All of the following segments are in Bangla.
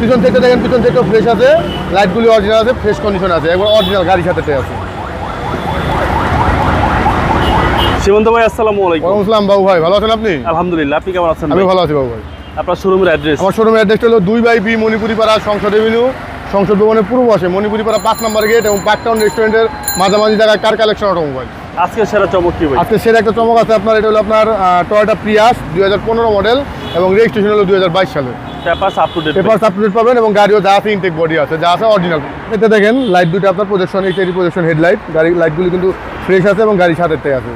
পিছন থেকে দেখেন, পিছন থেকে ফ্রেশ আছে, লাইটগুলি অরিজিনাল আছে, ফ্রেশ কন্ডিশন আছে, একবার অরিজিনাল গাড়ির সাথে আছে। সীমন্ত ভাই আসসালামু আলাইকুম। ওয়ালাইকুম আসসালাম বাবু ভাই, ভালো আছেন আপনি? আলহামদুলিল্লাহ, আপনি কেমন আছেন? আমি ভালো আছি বাবু ভাই। আপনার শোরুমের অ্যাড্রেস? আমার শোরুমের অ্যাড্রেসটা হলো 2/B মণিপুরি পাড়া, সংসদ এভিনিউ, সংসদ ভবনের পূর্ব পাশে, মণিপুরি পাড়া 5 নম্বর গেট এবং পার্কটাউন রেস্টুরেন্টের মাঝামাঝি জায়গায় কার কালেকশন অটোমোবাইল। আজকে সেরা চমক কি ভাই? আজকে সেরা একটা চমক আছে আপনার, এটা হলো আপনার টয়োটা প্রিয়াস 2015 মডেল এবং রেজিস্ট্রেশন হলো 2022 সালে। Papers up to date? Papers up to date পাবেন এবং গাড়িও যা আছে ইনটেক বডি আছে, যা আছে অরিজিনাল। এতে দেখেন লাইট দুটো আপনার প্রজেকশন, এইচআইডি প্রজেকশন হেডলাইট, গাড়ি লাইটগুলি কিন্তু ফ্রেশ আছে এবং গাড়ির সাথে আছে।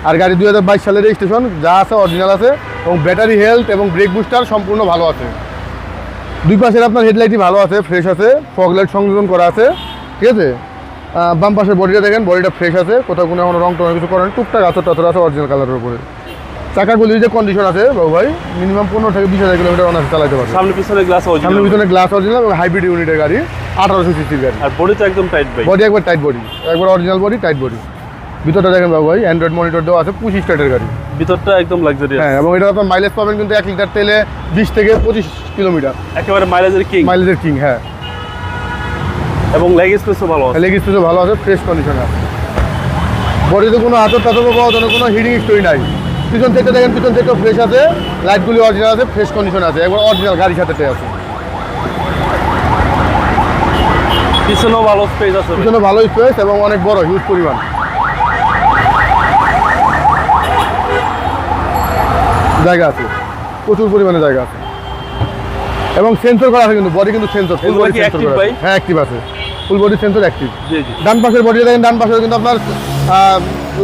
আর গাড়ি 2022 সালের রেজিস্ট্রেশন, যা আছে অরিজিনাল আছে এবং ব্যাটারি হেলথ এবং ব্রেক বুস্টার সম্পূর্ণ ভালো আছে। দুই পাশের আপনার হেডলাইটই ভালো আছে, ফ্রেশ আছে, ফগ লাইট সংযোজন করা আছে, ঠিক আছে। বাম পাশের বডিটা দেখেন, বডিটা ফ্রেশ আছে, কোথাও কোনো রং টং কিছু করেন, টুকটাক আচর টাচর আছে অরিজিনাল কালারের উপরে। চাকাগুলির যে কন্ডিশন আছে বাবু ভাই, মিনিমাম 15 থেকে 20,000 কিলোমিটার অনার্স চালাতে পারবে। সামনে পিছনে গ্লাস অরিজিনাল? সামনে পিছনে গ্লাস অরিজিনাল এবং হাইব্রিড ইউনিটের গাড়ি, 1800 সিসির গাড়ি। আর বডি তো একদম টাইট ভাই? বডি একবার টাইট বডি, একবার অরিজিনাল বডি, টাইট বডি। ভিতরটা দেখেন বাবু ভাই, অ্যান্ড্রয়েড মনিটর দেওয়া আছে, 25 স্টার্টের গাড়ি। ভিতরটা একদম লাক্সারিয়াস। হ্যাঁ, এবং এটা আপনার মাইলেজ পাবেন কিন্তু 1 লিটার তেলে 20 থেকে 25 কিলোমিটার। একেবারে মাইলেজের কিং? মাইলেজের কিং, হ্যাঁ। এবং লেগ স্পেসও ভালো আছে? লেগ স্পেসও ভালো আছে, ফ্রেশ কন্ডিশনে আছে। বডিতে কোনো আচর টাচর পাওয়া যায়, কোনো হিটিং স্টোরি নাই। পিছন থেকে দেখেন, পিছন থেকেও ফ্রেশ আছে, লাইটগুলি অরিজিনাল আছে, ফ্রেশ কন্ডিশন আছে, একবার অরিজিনাল গাড়ির সাথে আছে। পিছনেও ভালো স্পেস আছে? পিছনে ভালো স্পেস এবং অনেক বড়, হিউজ পরিমাণ জায়গা আছে, প্রচুর পরিমাণে জায়গা আছে এবং সেন্সর করা আছে, কিন্তু বডি কিন্তু সেন্সর, ফুল বডি সেন্সর করা আছে। হ্যাঁ, অ্যাক্টিভ আছে, ফুল বডি সেন্সর অ্যাক্টিভ। জি জি। ডান পাশের বডিটা দেখেন, ডান পাশে কিন্তু আপনার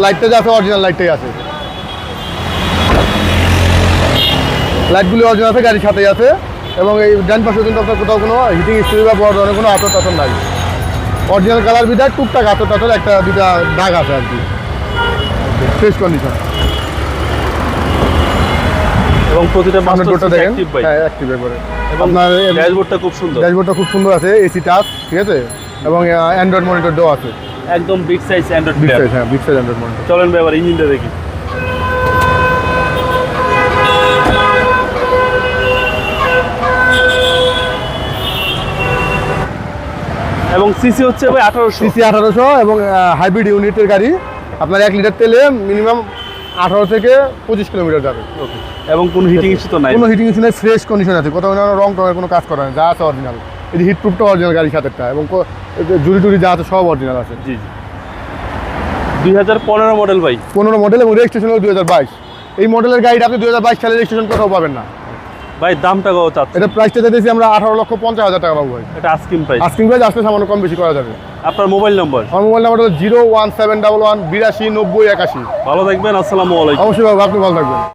লাইটটা যে আছে অরিজিনাল লাইটটাই আছে, লাইটগুলি অরিজিনাল আছে, গাড়ির সাথেই আছে। এবং এই ডান পাশে কিন্তু আপনার কোথাও কোনো হিটিং স্টোরি বা বড় ধরনের কোনো আচর টাচর নাই, অরিজিনাল কালার বিদায় টুকটাক আচর টাচর একটা দুটা দাগ আছে আর কি, ফ্রেশ কন্ডিশন। এবং প্রতিটা সামনের ডোরটা দেখেন, অ্যাক্টিভ ভাই? হ্যাঁ, অ্যাক্টিভ একবারে। এবং আপনার ড্যাশবোর্ডটা খুব সুন্দর? ড্যাশবোর্ডটা খুব সুন্দর আছে, এসি টাচ, ঠিক আছে, এবং অ্যান্ড্রয়েড মনিটর দেওয়া আছে, একদম big size Android big player. Size, হ্যাঁ, বিগ সাইজ অ্যান্ড্রয়েড মনিটর। চলেন ভাই এবার ইঞ্জিনটা দেখি। এবং সিসি হচ্ছে ভাই 1800? সিসি 1800 এবং হাইব্রিড ইউনিটের গাড়ি। আপনার 1 লিটার তেলে মিনিমাম 18 থেকে 25 কিলোমিটার যাবে। ওকে। এবং কোনো হিটিং ইস্যু তো নাই? কোনো হিটিং ইস্যু নেই, ফ্রেশ কন্ডিশন আছে, কোথাও রং টঙের কোনো কাজ করা নেই, যা আছে অরিজিনাল। এই হিট প্রুফটা অরিজিনাল গাড়ির সাথেটা, এবং জুড়ি টুড়ি যা আছে সব অরিজিনাল আছে। জি জি। 2015 মডেল ভাই? 15 মডেল এবং রেজিস্ট্রেশন হলো 2022। এই মডেলের গাড়িটা আপনি 2022 সালে রেজিস্ট্রেশন কোথাও পাবেন না ভাই। দামটা কত চাচ্ছেন? এটা প্রাইসটা দিতেছি আমরা 18,50,000 টাকা পাবো ভাই। এটা আস্কিং প্রাইস? আস্কিং প্রাইস, আসলে সামান্য কম বেশি করা যাবে। আপনার মোবাইল নম্বর? আমার মোবাইল নাম্বার হলো 01711 82 90 81। ভালো থাকবেন, আসসালামু আলাইকুম। অবশ্যই বাবু, আপনি ভালো থাকবেন।